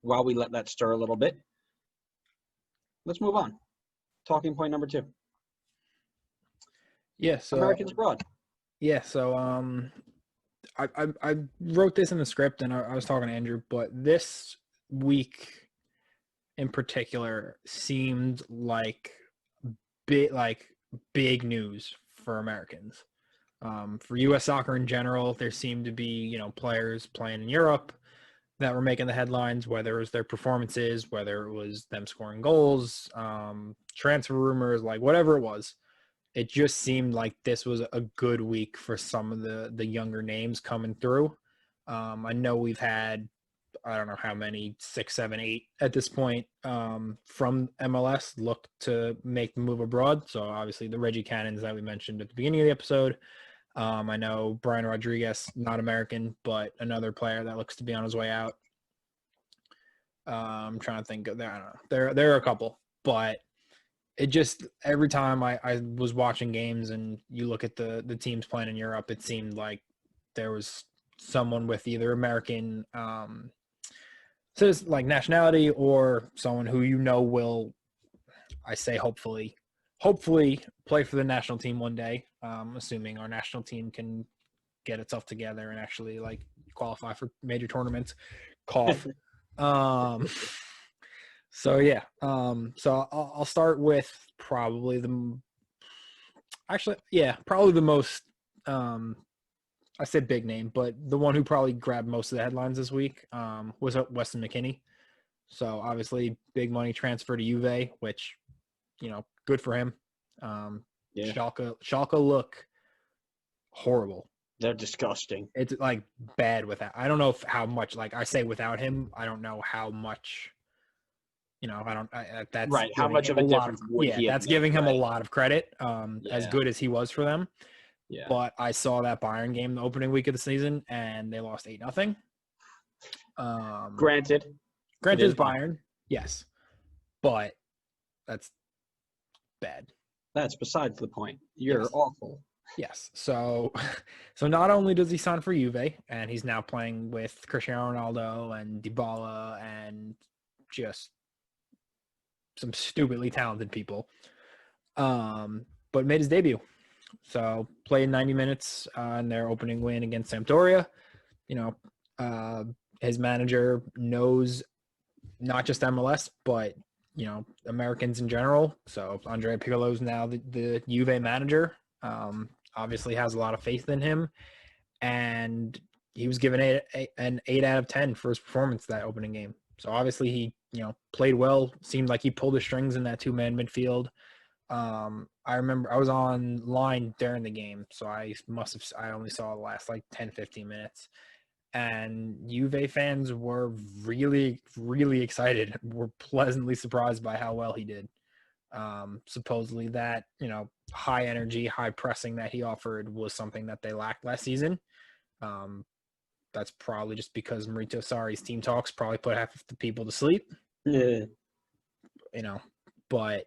while we let that stir a little bit, let's move on. Talking point number 2. Yeah, so Americans abroad. Yeah, so I wrote this in the script, and I was talking to Andrew, but this week in particular seemed like big news for Americans. For U.S. soccer in general, there seemed to be players playing in Europe that were making the headlines, whether it was their performances, whether it was them scoring goals, transfer rumors, like whatever it was. It just seemed like this was a good week for some of the younger names coming through. I know we've had, I don't know how many, 6, 7, 8 at this point from MLS look to make the move abroad. So obviously the Reggie Cannons that we mentioned at the beginning of the episode. I know Brian Rodriguez, not American, but another player that looks to be on his way out. I'm trying to think of there. I don't know. There are a couple, but it just, every time I was watching games and you look at the teams playing in Europe, it seemed like there was someone with either American like nationality, or someone who will, I say hopefully play for the national team one day, assuming our national team can get itself together and actually like qualify for major tournaments. Cough. So yeah, so I'll start with probably the most, I said big name, but the one who probably grabbed most of the headlines this week was Weston McKennie. So obviously big money transfer to Juve, which, good for him. Yeah. Schalke look horrible. They're disgusting. It's like bad without. I don't know how much, like I say without him, I don't know how much. That's right. How much of a difference would he have that's made, giving him right? a lot of credit, as good as he was for them. Yeah. But I saw that Bayern game the opening week of the season, and they lost 8-0. Granted, it's Bayern, yes, but that's bad. That's besides the point. You're awful. Yes. So not only does he sign for Juve, and he's now playing with Cristiano Ronaldo and Dybala and just some stupidly talented people, but made his debut. So played 90 minutes in their opening win against Sampdoria. His manager knows not just MLS, but Americans in general. So Andrea Pirlo is now the Juve manager. Obviously has a lot of faith in him, and he was given an 8 out of 10 for his performance that opening game. So obviously he played well. Seemed like he pulled the strings in that 2-man midfield. I remember I was online during the game, so I only saw the last like 10-15 minutes, and Juve fans were really, really excited. Were pleasantly surprised by how well he did. Supposedly that, high energy, high pressing that he offered was something that they lacked last season. That's probably just because Maurizio Sarri's team talks probably put half of the people to sleep. Yeah. But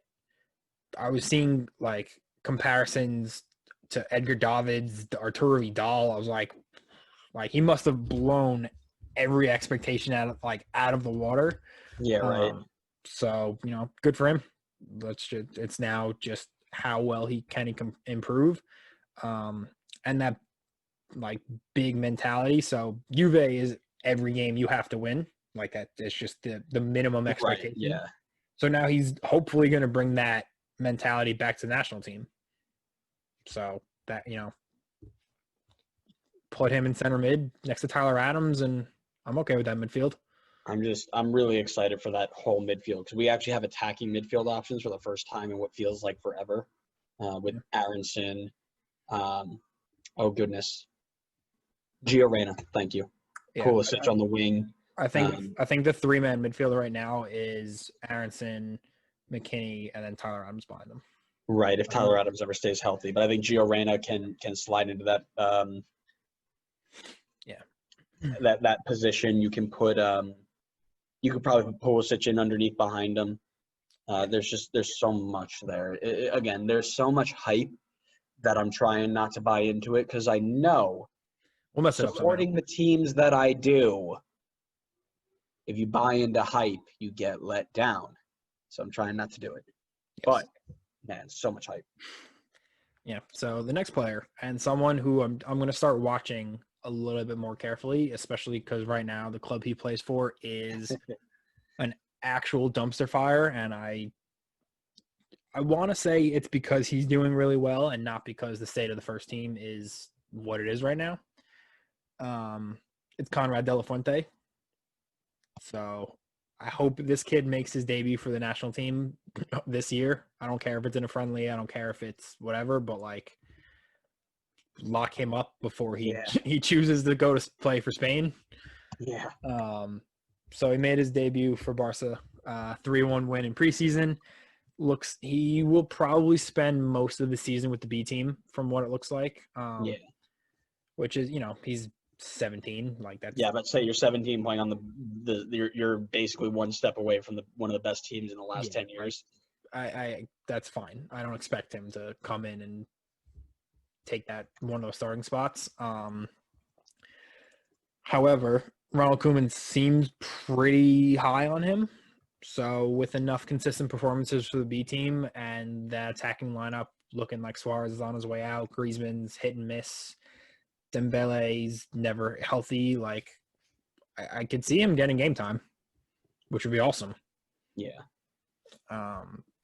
I was seeing like comparisons to Edgar Davids, Arturo Vidal. I was like he must have blown every expectation out of the water. Yeah, right. So, good for him. It's now just how well he can improve. And that like big mentality. So Juve is every game you have to win. Like that. It's just the minimum expectation. Right, yeah. So now he's hopefully going to bring that mentality back to the national team. So that, put him in center mid next to Tyler Adams, and I'm okay with that midfield. I'm really excited for that whole midfield, because we actually have attacking midfield options for the first time in what feels like forever, with Aronson. Oh goodness, Gio Reyna. Thank you. Yeah, Pulisic on the wing. I think the 3-man midfielder right now is Aronson, McKennie, and then Tyler Adams behind them. Right, if Tyler Adams ever stays healthy, but I think Gio Reyna can slide into that. That position. You can put you could probably put Pulisic in underneath behind him. There's so much there. Again, there's so much hype that I'm trying not to buy into it, because I know supporting the teams that I do, if you buy into hype, you get let down. So I'm trying not to do it. Yes. But man, so much hype. Yeah. So the next player, and someone who I'm going to start watching a little bit more carefully, especially because right now the club he plays for is an actual dumpster fire, and I want to say it's because he's doing really well and not because the state of the first team is what it is right now. It's Conrad De La Fuente. So I hope this kid makes his debut for the national team this year. I don't care if it's in a friendly. I don't care if it's whatever, but like lock him up before he chooses to go to play for Spain. Yeah. So he made his debut for Barca, 3-1 win in preseason. He will probably spend most of the season with the B team from what it looks like. Which is, he's 17. Like that's but say you're 17 playing on you're basically one step away from one of the best teams in the last 10 years. I that's fine. I don't expect him to come in and take that one of those starting spots. However, Ronald Koeman seems pretty high on him. So with enough consistent performances for the B team and that attacking lineup looking like Suarez is on his way out, Griezmann's hit and miss, Dembele's never healthy, like I could see him getting game time, which would be awesome. Yeah.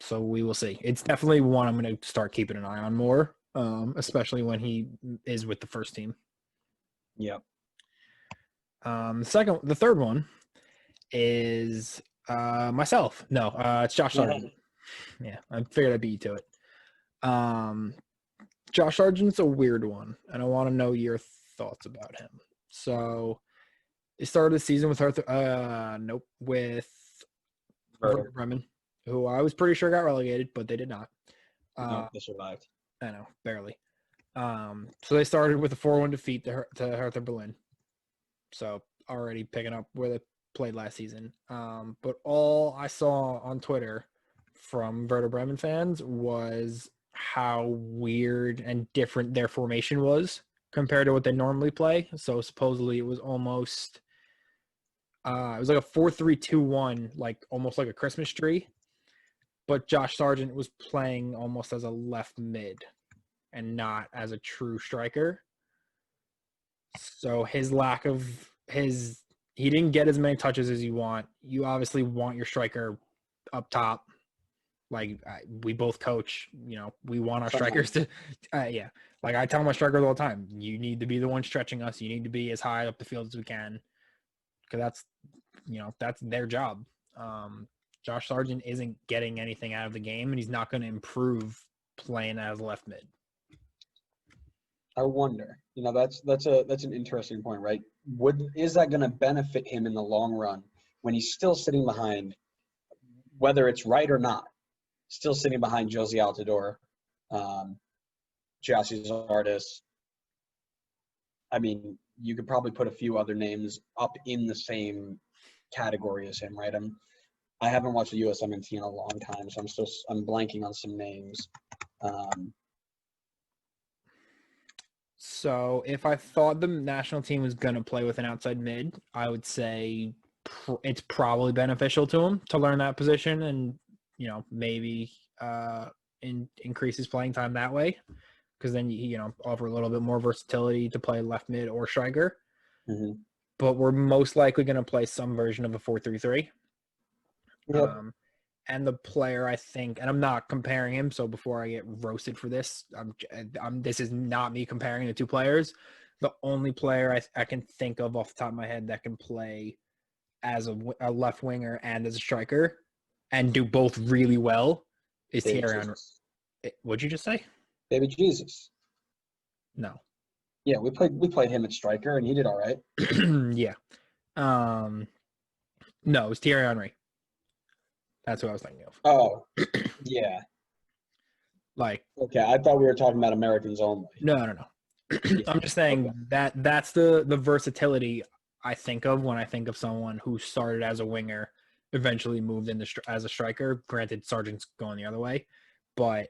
So we will see. It's definitely one I'm going to start keeping an eye on more, especially when he is with the first team. Yep. The third one is myself. No, it's Josh Sargent. Yeah, I figured I'd beat you to it. Josh Sargent's a weird one, and I want to know your thoughts about him. So, he started the season with with Werder Bremen, who I was pretty sure got relegated, but they did not. No, they survived. I know, barely. So they started with a 4-1 defeat to Hertha Berlin. So already picking up where they played last season. But all I saw on Twitter from Werder Bremen fans was how weird and different their formation was compared to what they normally play. So supposedly it was almost it was like a 4-3-2-1, like almost like a Christmas tree. But Josh Sargent was playing almost as a left mid and not as a true striker. So he didn't get as many touches as you want. You obviously want your striker up top. Like we both coach, we want our strikers to, Like I tell my strikers all the time, you need to be the one stretching us. You need to be as high up the field as we can, because that's their job. Josh Sargent isn't getting anything out of the game, and he's not going to improve playing as left mid. I wonder. That's an interesting point, right? Is that going to benefit him in the long run when he's still sitting behind, whether it's right or not, still sitting behind Josie Altidore, Gyasi Zardes? I mean, you could probably put a few other names up in the same category as him, right? I haven't watched the USMNT in a long time, so I'm blanking on some names. So if I thought the national team was going to play with an outside mid, I would say it's probably beneficial to him to learn that position and, maybe increase his playing time that way, because then you offer a little bit more versatility to play left mid or striker. Mm-hmm. But we're most likely going to play some version of a 4-3-3. Yep. And the player, I think, and I'm not comparing him, so before I get roasted for this, this is not me comparing the two players. The only player I can think of off the top of my head that can play as a left winger and as a striker and do both really well is Thierry Henry. What'd you just say? Baby Jesus. No. Yeah, we played him at striker, and he did all right. Yeah. No, it was Thierry Henry. That's what I was thinking of. Oh, yeah. Okay, I thought we were talking about Americans only. No. I'm just saying that's the versatility I think of when I think of someone who started as a winger, eventually moved into as a striker. Granted, Sargent's going the other way, but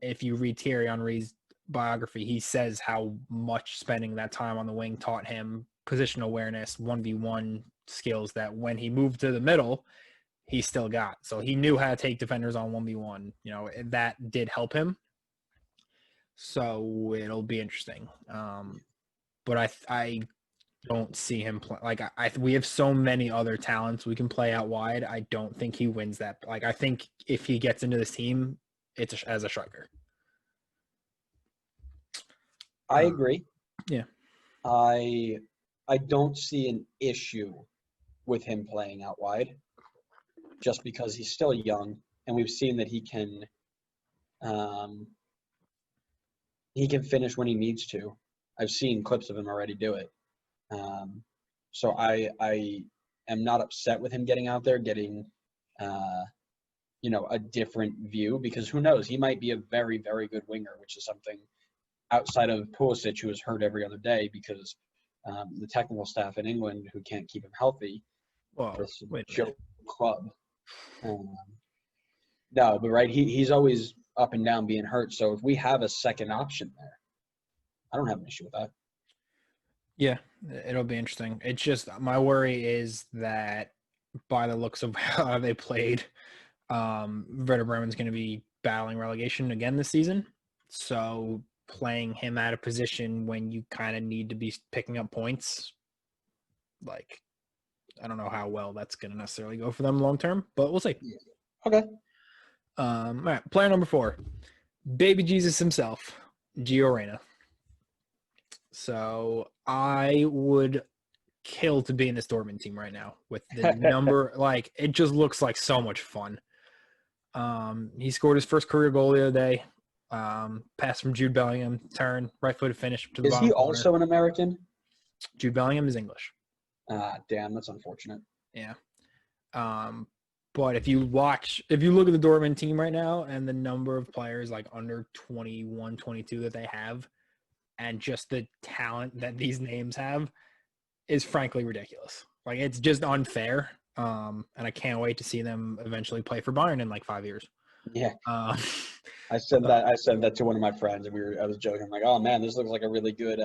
if you read Thierry Henry's biography, he says how much spending that time on the wing taught him position awareness, 1v1 skills that when he moved to the middle, he still got. So he knew how to take defenders on 1v1. You know, that did help him. So it'll be interesting. But I don't see him play. Like we have so many other talents we can play out wide. I don't think he wins that. Like I think if he gets into this team, it's as a striker. I agree. Yeah. I don't see an issue with him playing out wide, just because he's still young, and we've seen that he can finish when he needs to. I've seen clips of him already do it. So I am not upset with him getting out there, getting a different view, because who knows, he might be a very, very good winger, which is something outside of Pulisic, who is hurt every other day because the technical staff in England who can't keep him healthy. Well, this wait a joke club. No, but right, he's always up and down being hurt. So if we have a second option there, I don't have an issue with that. Yeah, it'll be interesting. It's just my worry is that by the looks of how they played, Werder Bremen's going to be battling relegation again this season. So playing him out of position when you kind of need to be picking up points, like, I don't know how well that's going to necessarily go for them long term, but we'll see. Yeah. Okay. All right, player number 4, baby Jesus himself, Gio Reyna. So I would kill to be in this Dortmund team right now with the number. Like, it just looks like so much fun. He scored his first career goal the other day. Pass from Jude Bellingham, turn, right-footed finish to the bottom corner. Is he corner. also an American? Jude Bellingham is English. Damn, that's unfortunate. Yeah. But if you look at the Dortmund team right now and the number of players like under 21, 22 that they have, and just the talent that these names have, is frankly ridiculous. Like, it's just unfair. And I can't wait to see them eventually play for Bayern in like 5 years. Yeah. I said that to one of my friends, and I was joking. I'm like, oh man, this looks like a really good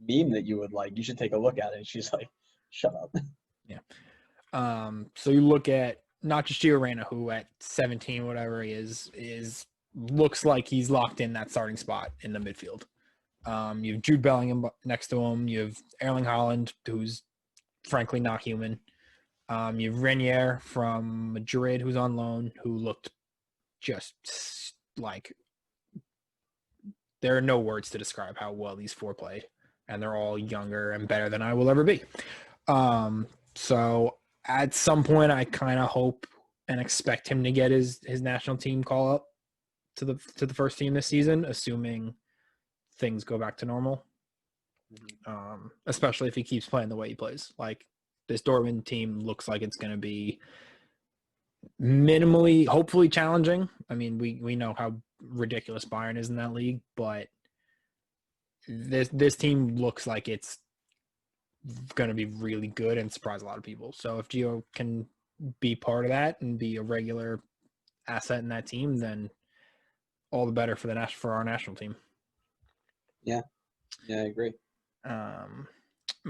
meme that you would like. You should take a look at it. And she's like, shut up. Yeah. So you look at not just Gio Reyna, who at 17, whatever he is looks like he's locked in that starting spot in the midfield. You have Jude Bellingham next to him. You have Erling Haaland, who's frankly not human. You have Renier from Madrid, who's on loan, who looked just like, there are no words to describe how well these 4 played, and they're all younger and better than I will ever be. So at some point, I kind of hope and expect him to get his national team call up to the first team this season, assuming things go back to normal. Especially if he keeps playing the way he plays. Like, this Dortmund team looks like it's going to be minimally, hopefully challenging. I mean, we know how ridiculous Bayern is in that league, but this team looks like it's going to be really good and surprise a lot of people. So if Gio can be part of that and be a regular asset in that team, then all the better for our national team. Yeah, I agree. I'm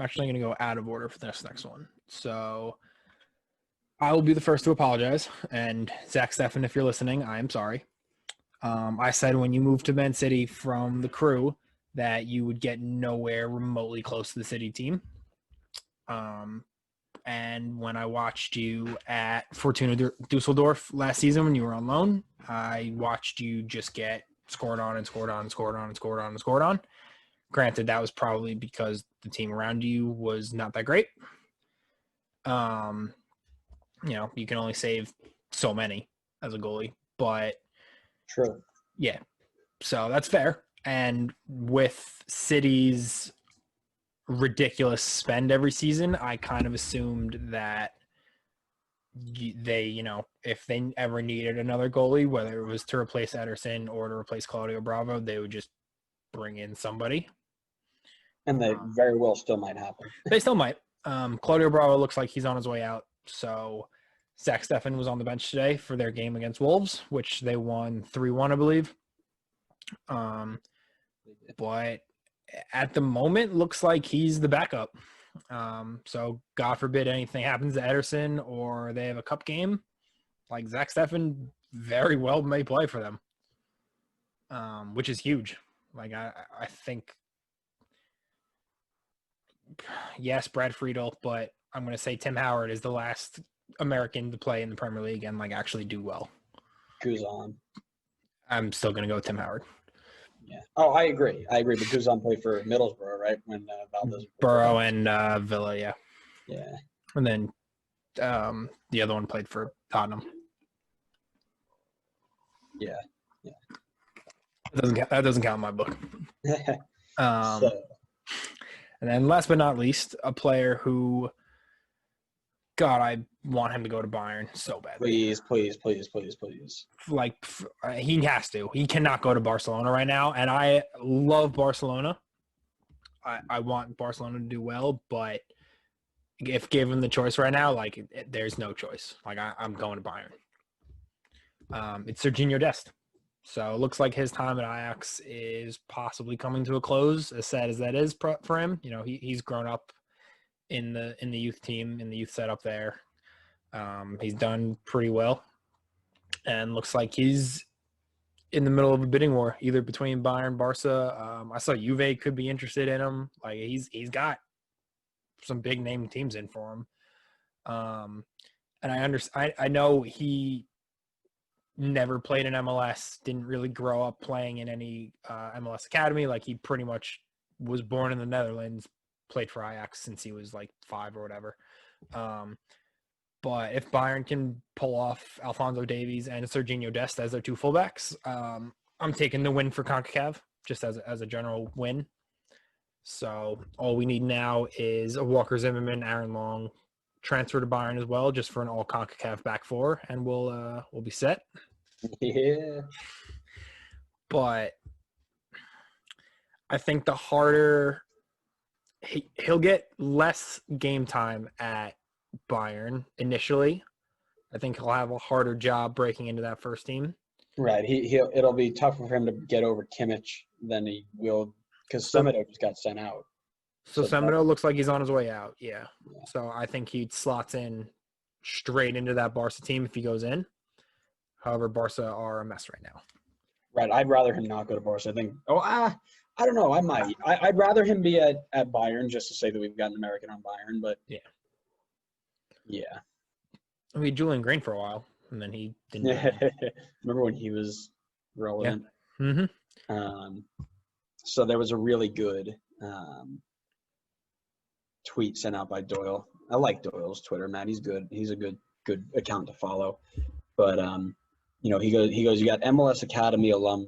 actually going to go out of order for this next one. So I will be the first to apologize. And Zach Steffen, if you're listening, I am sorry. I said when you moved to Man City from the Crew that you would get nowhere remotely close to the City team. And when I watched you at Fortuna Dusseldorf last season when you were on loan, I watched you just get scored on and scored on and scored on and scored on and scored on. Granted, that was probably because the team around you was not that great. You can only save so many as a goalie, but true. Yeah. So that's fair. And with City's ridiculous spend every season, I kind of assumed that they, if they ever needed another goalie, whether it was to replace Ederson or to replace Claudio Bravo, they would just bring in somebody. And they very well still might happen. They still might. Claudio Bravo looks like he's on his way out. So Zach Steffen was on the bench today for their game against Wolves, which they won 3-1, I believe. But at the moment, looks like he's the backup. So God forbid anything happens to Ederson or they have a cup game, like Zach Steffen very well may play for them, which is huge. Like I think, yes, Brad Friedel, but I'm going to say Tim Howard is the last American to play in the Premier League and like actually do well. Guzan. I'm still going to go with Tim Howard. Yeah. Oh, I agree. But Guzan played for Middlesbrough, right? When Valdez. Borough and Villa, yeah. Yeah. And then the other one played for Tottenham. Yeah. That doesn't count in my book. So. And then last but not least, a player who, God, I want him to go to Bayern so badly. Please. Like, he has to. He cannot go to Barcelona right now. And I love Barcelona. I want Barcelona to do well, but if given the choice right now, like, there's no choice. Like, I'm going to Bayern. It's Serginho Dest. So it looks like his time at Ajax is possibly coming to a close, as sad as that is for him. You know, he's grown up in the youth team, in the youth setup there. He's done pretty well, and looks like he's in the middle of a bidding war, either between Bayern, Barca. I saw Juve could be interested in him. Like he's got some big name teams in for him. And I know he never played in MLS, didn't really grow up playing in any MLS academy. Like he pretty much was born in the Netherlands, played for Ajax since he was like 5 or whatever. But if Bayern can pull off Alphonso Davies and Serginho Dest as their 2 fullbacks, I'm taking the win for CONCACAF just as a general win. So all we need now is a Walker Zimmerman, Aaron Long transfer to Bayern as well, just for an all CONCACAF back 4, and we'll be set. Yeah. But I think the harder he'll get less game time at Bayern initially. I think he'll have a harder job breaking into that first team. Right. It'll be tougher for him to get over Kimmich than he will because Semedo just got sent out. So Semedo looks like he's on his way out. Yeah. So I think he slots in straight into that Barca team if he goes in. However, Barca are a mess right now. Right. I'd rather him not go to Barca. I think. I don't know. I might. I'd rather him be at Bayern just to say that we've got an American on Bayern. But yeah. I mean, Julian Green for a while, and then he didn't. Remember when he was relevant? Yeah. Mm-hmm. So there was a really good tweet sent out by Doyle. I like Doyle's Twitter, man. He's good. He's a good account to follow. But he goes. You got MLS Academy alums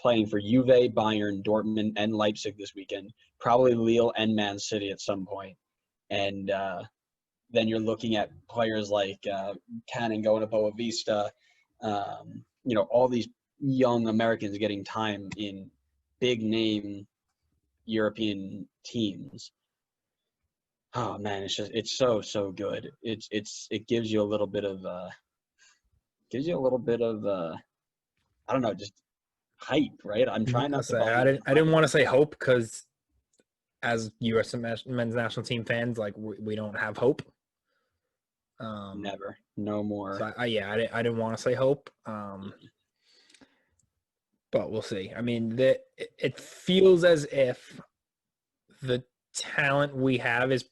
playing for Juve, Bayern, Dortmund, and Leipzig this weekend. Probably Lille and Man City at some point. And then you're looking at players like Cannon going to Boa Vista. All these young Americans getting time in big name European teams. Oh man, it's so good. It gives you a little bit of I don't know, just hype, right? I'm trying not to say I didn't want to say hope because as U.S. men's national team fans, like we don't have hope. Never, no more. So I didn't want to say hope. But we'll see. I mean, it feels as if the talent we have is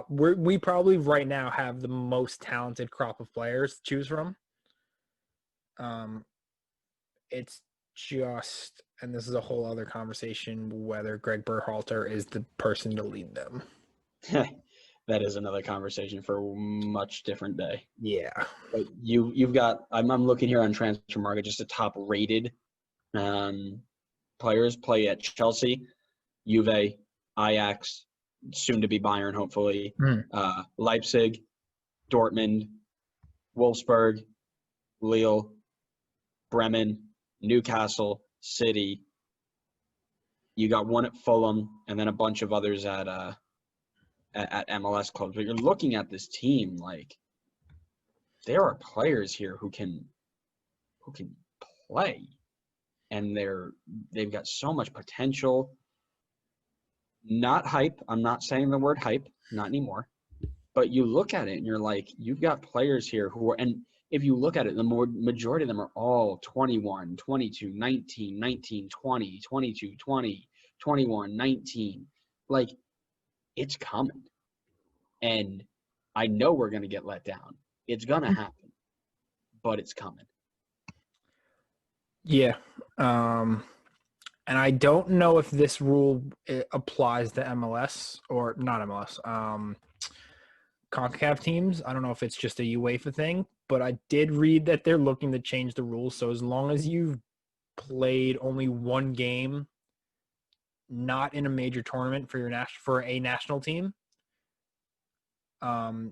we probably right now have the most talented crop of players to choose from. It's just, and this is a whole other conversation, whether Greg Berhalter is the person to lead them. That is another conversation for a much different day. Yeah. But you've got, I'm looking here on Transfer Market, just the top rated players play at Chelsea, Juve, Ajax, soon to be Bayern, hopefully, Leipzig, Dortmund, Wolfsburg, Lille, Bremen, Newcastle, City. You got one at Fulham, and then a bunch of others at MLS clubs. But you're looking at this team like there are players here who can play, and they've got so much potential. not hype. I'm not saying the word hype, not anymore. But you look at it and you're like, you've got players here who are, and if you look at it, the majority of them are all 21, 22, 19, 19, 20, 22, 20, 21, 19. Like, it's coming. And I know we're going to get let down. It's going to happen, but it's coming. Yeah. And I don't know if this rule applies to MLS or not MLS. CONCACAF teams. I don't know if it's just a UEFA thing, but I did read that they're looking to change the rules. So as long as you've played only one game, not in a major tournament for a national team,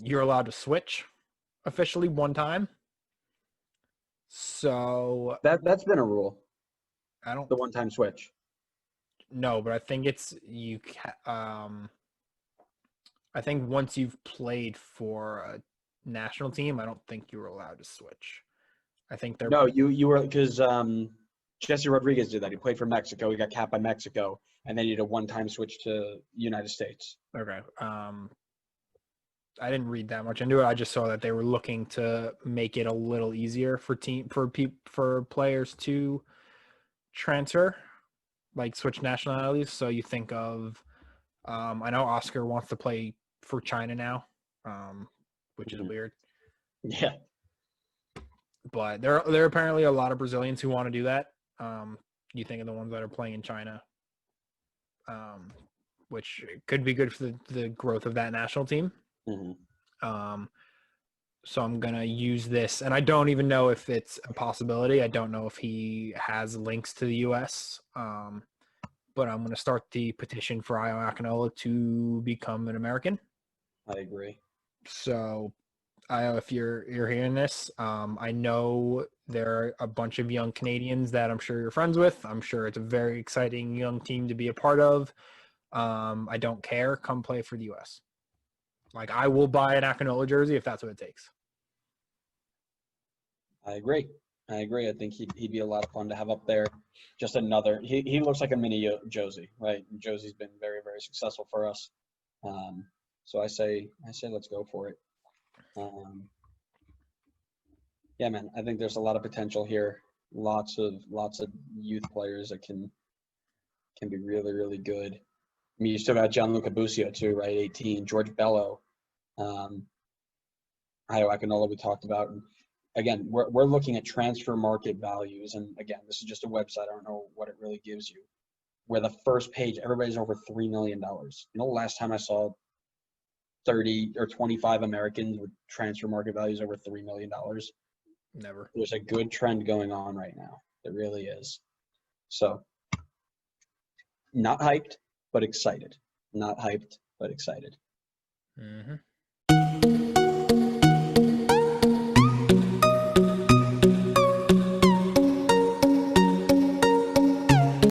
you're allowed to switch officially one time. So That's been a rule. I don't The one-time switch. know, but I think I think once you've played for a national team, I don't think you were allowed to switch. I think they're No, you were because Jesse Rodriguez did that. He played for Mexico. He got capped by Mexico, and then he did a one-time switch to United States. okay. I didn't read that much into it. I just saw that they were looking to make it a little easier for players to transfer, like switch nationalities. So you think of, I know Oscar wants to play for China now, which is weird. Yeah. But there are apparently a lot of Brazilians who want to do that. You think of the ones that are playing in China, which could be good for the growth of that national team. Mm-hmm. So I'm going to use this, and I don't even know if it's a possibility. I don't know if he has links to the U.S., but I'm going to start the petition for Ayo Akinola to become an American. I agree. So, Ayo, if you're hearing this, I know there are a bunch of young Canadians that I'm sure you're friends with. I'm sure it's a very exciting young team to be a part of. I don't care. Come play for the U.S. Like, I will buy an Akinola jersey if that's what it takes. I agree. I think he'd be a lot of fun to have up there. Just another. He looks like a mini Josie, right? Josie's been very, very successful for us. So I say let's go for it. Yeah, man. I think there's a lot of potential here. Lots of youth players that can be really, really good. I mean, you still got Gianluca Busio too, right? 18. George Bello, Ayo Akinola we talked about. And again, we're looking at transfer market values, and again, this is just a website. I don't know what it really gives you. Where the first page, everybody's over $3 million. You know, last time I saw 30 or 25 Americans with transfer market values over $3 million. Never. There's a good trend going on right now. There really is. So, not hyped, but excited. Not hyped, but excited. Mm-hmm.